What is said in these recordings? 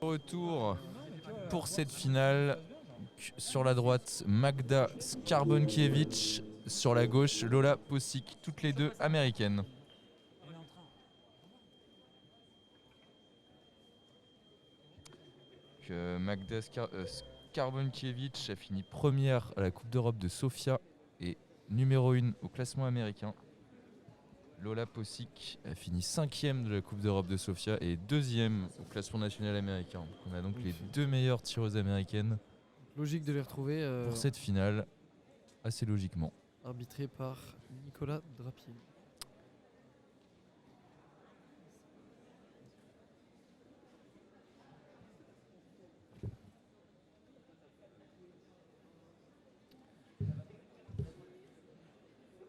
Retour pour cette finale. Sur la droite, Magda Skarbonkiewicz. Sur la gauche, Lola Posick, toutes les deux américaines. Magda Skarbonkiewicz a fini première à la Coupe d'Europe de Sofia et numéro 1 au classement américain. Lola Posick a fini 5e de la Coupe d'Europe de Sofia et 2e au classement national américain. On a donc les deux meilleures tireuses américaines. Logique de les retrouver pour cette finale, assez logiquement. Arbitré par Nicolas Drapier.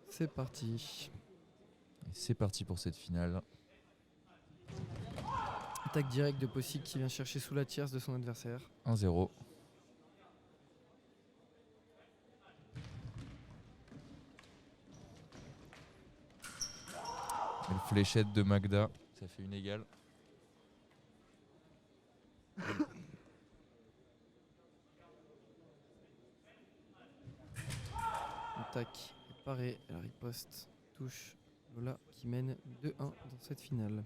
C'est parti. Et c'est parti pour cette finale. Attaque directe de Posick qui vient chercher sous la tierce de son adversaire. 1-0. Belle fléchette de Magda, ça fait une égale. Attaque est parée, elle riposte, touche Lola qui mène 2-1 dans cette finale.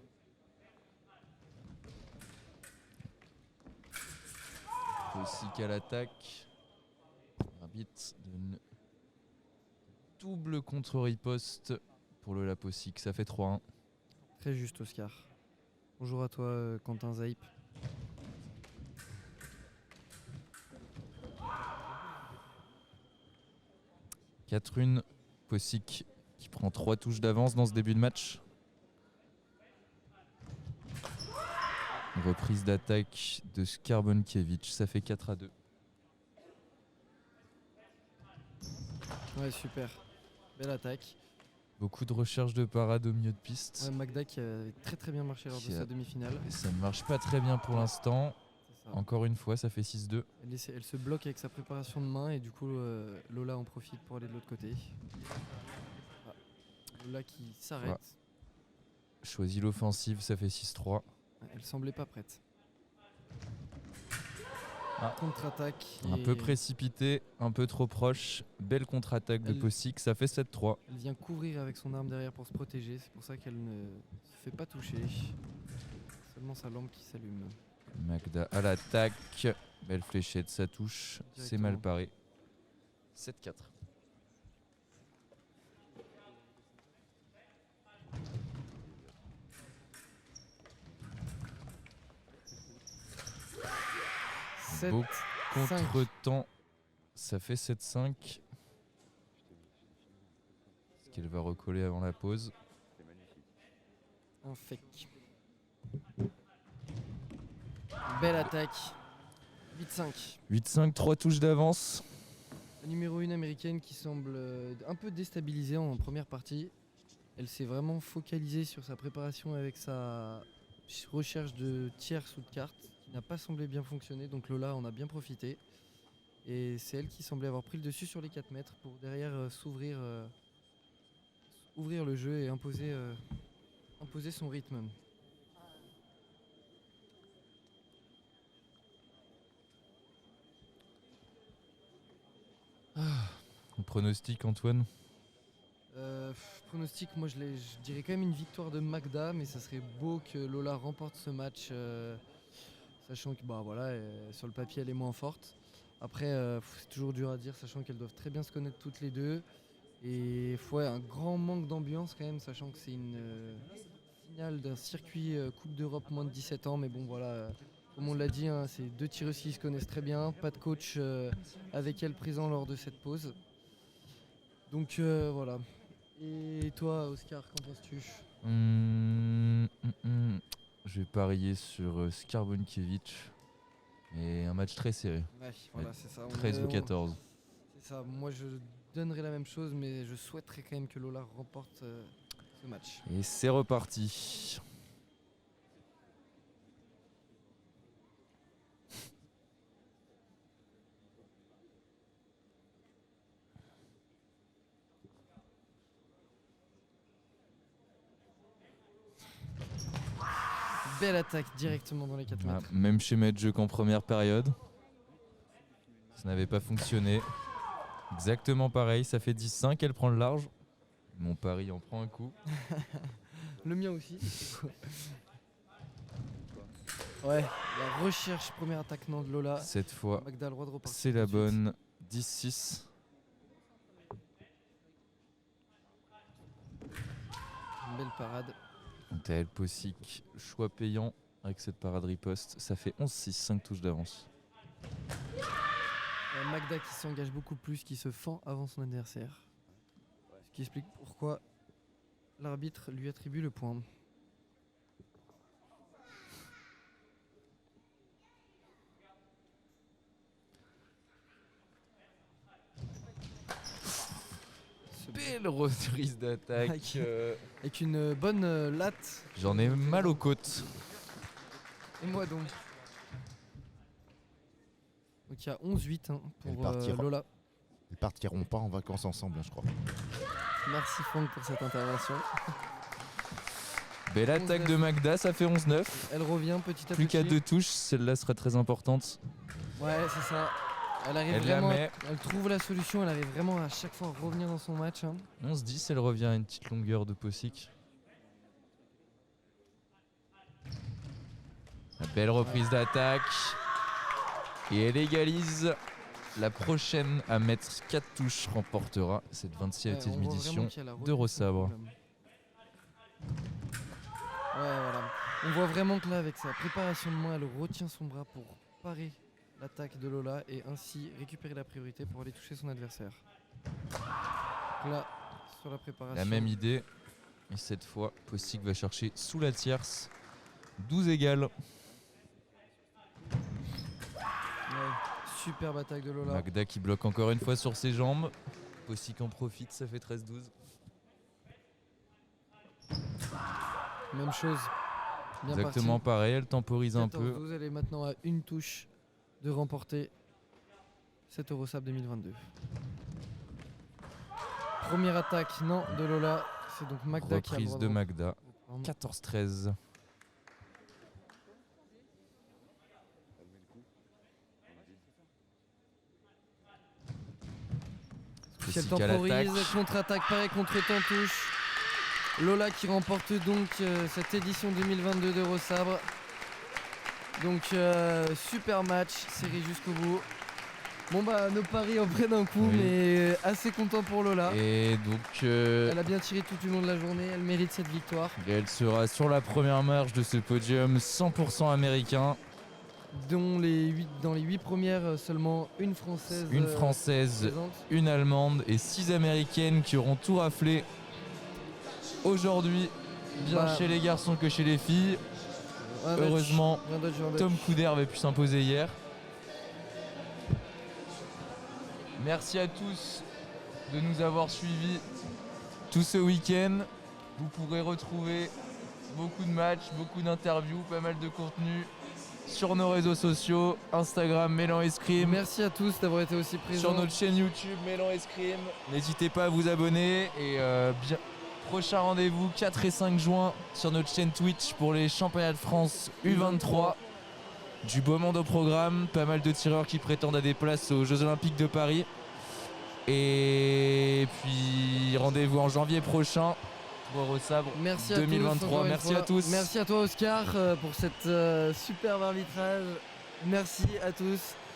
Posick à l'attaque. Arbitre donne double contre-riposte pour Lola Posick, ça fait 3-1. Très juste Oscar. Bonjour à toi Quentin Zaip. Catherine Posick qui prend 3 touches d'avance dans ce début de match. Reprise d'attaque de Skarbonkiewicz, ça fait 4-2. Ouais, super. Belle attaque. Beaucoup de recherche de parade au milieu de piste. Ouais, Magda qui a très bien marché lors de sa demi-finale. Et ça ne marche pas très bien pour l'instant. Encore une fois, ça fait 6-2. Elle se bloque avec sa préparation de main et du coup Lola en profite pour aller de l'autre côté. Ah. Lola qui s'arrête. Voilà. Choisit l'offensive, ça fait 6-3. Elle semblait pas prête. Ah. Contre-attaque. Un peu précipité, un peu trop proche. Belle contre-attaque de Posick, ça fait 7-3. Elle vient couvrir avec son arme derrière pour se protéger. C'est pour ça qu'elle ne se fait pas toucher. Seulement sa lampe qui s'allume. Magda à l'attaque. Belle fléchette, ça touche. C'est mal paré. 7-4. Beau contre-temps, ça fait 7-5. Est-ce qu'elle va recoller avant la pause? Un fake. Belle attaque. 8-5. 8-5, 3 touches d'avance. La numéro 1 américaine qui semble un peu déstabilisée en première partie. Elle s'est vraiment focalisée sur sa préparation avec sa recherche de tierce ou de carte qui n'a pas semblé bien fonctionner. Donc Lola en a bien profité. Et c'est elle qui semblait avoir pris le dessus sur les 4 mètres pour derrière ouvrir le jeu et imposer son rythme. Le pronostic, Antoine? Pronostic, moi je dirais quand même une victoire de Magda, mais ça serait beau que Lola remporte ce match, sachant que sur le papier elle est moins forte. Après, c'est toujours dur à dire, sachant qu'elles doivent très bien se connaître toutes les deux. Et un grand manque d'ambiance quand même, sachant que c'est une finale d'un circuit Coupe d'Europe moins de 17 ans. Mais bon voilà, comme on l'a dit, hein, c'est deux tireuses qui se connaissent très bien, pas de coach avec elles présent lors de cette pause. Donc voilà. Et toi, Oscar, qu'en penses-tu? Je vais parier sur Skarbonkiewicz. Et un match très serré. Ouais, voilà, c'est ça. 13 ou 14. C'est ça. Moi, je donnerais la même chose, mais je souhaiterais quand même que Lola remporte ce match. Et c'est reparti. Belle attaque directement dans les 4 Ah, mètres. même schéma de jeu qu'en première période. Ça n'avait pas fonctionné. Exactement pareil, ça fait 10-5, elle prend le large. Mon pari en prend un coup. Le mien aussi. Ouais, la recherche, première attaque non de Lola. Cette fois, Magda a le droit de repartir. c'est la tout de suite. bonne. 10-6. Une belle parade. Tel Possic, choix payant avec cette parade riposte. Ça fait 11-6, 5 touches d'avance. Magda qui s'engage beaucoup plus, qui se fend avant son adversaire. Ce qui explique pourquoi l'arbitre lui attribue le point. Ce Belle reprise d'attaque. Avec une bonne latte. J'en ai mal aux côtes. Et moi donc. Donc il y a 11-8 hein, Elle pour partira. Lola. Ils partiront pas en vacances ensemble, hein, je crois. Merci Franck pour cette intervention. Belle attaque de Magda, ça fait 11-9. Elle revient petit à petit. Plus qu'à 2 touches, celle-là sera très importante. Ouais, c'est ça. Elle arrive Elle la vraiment. met. Elle trouve la solution. Elle arrive vraiment à chaque fois à revenir dans son match. Hein. 11-10, elle revient à une petite longueur de Possic. La belle reprise d'attaque. Et elle égalise. La prochaine à mettre 4 touches remportera cette 27e Ouais, on voit édition vraiment qu'elle a retenu d'Eurosabre. son problème. Ouais, voilà. On voit vraiment que là, avec sa préparation de main, elle retient son bras pour parer l'attaque de Lola et ainsi récupérer la priorité pour aller toucher son adversaire. Donc là, sur la préparation. La même idée. Et cette fois, Possic va chercher sous la tierce. 12 égales. Ouais, superbe attaque de Lola. Magda qui bloque encore une fois sur ses jambes. Possic en profite, ça fait 13-12. Même chose. Bien Exactement parti. pareil, elle temporise un peu. 14-12, elle est maintenant à une touche de remporter cet Eurosab 2022. Première attaque, non, de Lola. C'est donc Magda qui a le Reprise droit de Magda. reprendre. 14-13. Puis elle Possic à l'attaque. temporise, contre-attaque, pareil, contre-temps touche. Lola qui remporte donc cette édition 2022 d'Eurosabre. Donc super match, série jusqu'au bout. Bon bah nos paris en prennent un coup, Oui. mais assez content pour Lola. Et donc Elle a bien tiré tout au long de la journée, elle mérite cette victoire. elle sera sur la première marche de ce podium 100% américain. Dans les 8 premières, seulement une française. Une française, présente. une allemande et 6 américaines qui auront tout raflé aujourd'hui, bien Bah, chez les garçons que chez les filles. un Dutch, Heureusement, un Dutch, un Dutch. Tom Couder avait pu s'imposer hier. Merci à tous de nous avoir suivis tout ce week-end. Vous pourrez retrouver beaucoup de matchs, beaucoup d'interviews, pas mal de contenu sur nos réseaux sociaux, Instagram Mélan Escrime, Merci à tous d'avoir été aussi présents. sur notre chaîne YouTube Mélan Escrime. N'hésitez pas à vous abonner et prochain rendez-vous 4 et 5 juin sur notre chaîne Twitch pour les championnats de France U23. Du beau monde au programme, pas mal de tireurs qui prétendent à des places aux Jeux Olympiques de Paris. Et puis rendez-vous en janvier prochain pour Eurosabre Merci à 2023. tous. encore une Merci fois. à tous. Merci à toi Oscar pour cette superbe arbitrage. Merci à tous.